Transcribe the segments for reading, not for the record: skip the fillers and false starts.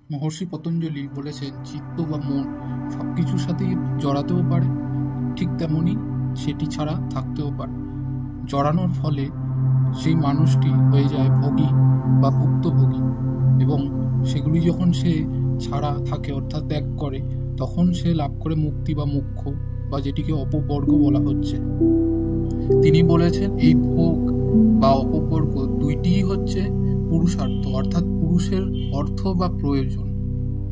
মহর্ষি পতঞ্জলি বলেছেন, চিত্ত বা মন সবকিছুর সাথেই জড়াতেও পারে, ঠিক তেমনি সেটি ছাড়া থাকতেও পারে। জড়ানোর ফলে সেই মানুষটি হয়ে যায় ভোগী বা ভুক্তভোগী, এবং সেগুলি যখন সে ছাড়া থাকে অর্থাৎ ত্যাগ করে, তখন সে লাভ করে মুক্তি বা মোক্ষ, বা যেটিকে অপবর্গ বলা হচ্ছে। তিনি বলেছেন, এই ভোগ বা অপবর্গ দুইটিই হচ্ছে পুরুষার্থ, অর্থাৎ পুরুষের অর্থ বা প্রয়োজন।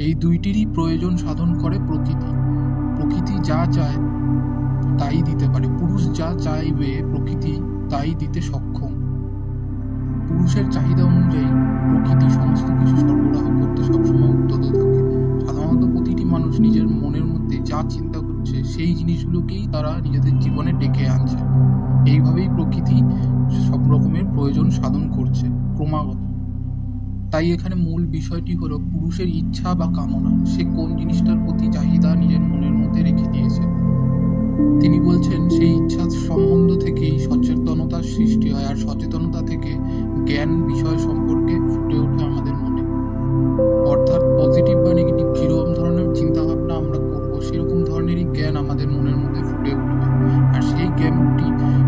এই দুইটিরই প্রয়োজন সাধন করে প্রকৃতি। প্রকৃতি যা চায় তাই দিতে পারে, পুরুষ যা চাইবে প্রকৃতি তাই দিতে সক্ষম। পুরুষের চাহিদা অনুযায়ী প্রকৃতি সমস্ত কিছু সরবরাহ করতে সবসময় উদ্যত থাকে। সাধারণত প্রতিটি মানুষ নিজের মনের মধ্যে যা চিন্তা করছে সেই জিনিসগুলোকেই তারা নিজেদের জীবনে ডেকে আনছে। এইভাবেই প্রকৃতি সব রকমের প্রয়োজন সাধন করছে ক্রমাগত। তাই এখানে মূল বিষয়টি হলো পুরুষের ইচ্ছা বা কামনা, সে কোন জিনিসটার প্রতি চাহিদা নিজের মনের মধ্যে রেখে দিয়েছে। তিনি বলছেন, সেই ইচ্ছা সম্বন্ধ থেকেই সচেতনতার সৃষ্টি হয়, আর সচেতনতা থেকে জ্ঞান বিষয় সম্পর্কে ফুটে ওঠে আমাদের মনে। অর্থাৎ পজিটিভ বা নেগেটিভ যেরকম ধরনের চিন্তা ভাবনা আমরা করবো, সেরকম ধরনেরই জ্ঞান আমাদের মনের মধ্যে ফুটে উঠবে, আর সেই জ্ঞানটি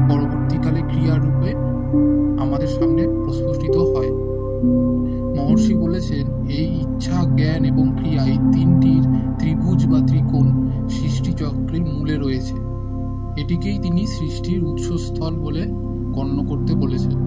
পরবর্তীকালে ক্রিয়ারূপে আমাদের সামনে প্রস্ফুটিত হয়। মহর্ষি বলেছেন, এই ইচ্ছা, জ্ঞান এবং ক্রিয়া, এই তিনটির ত্রিভুজ বা ত্রিকোণ সৃষ্টিচক্রের মূলে রয়েছে। এটিকেই তিনি সৃষ্টির উৎসস্থল বলে গণ্য করতে বলেছেন।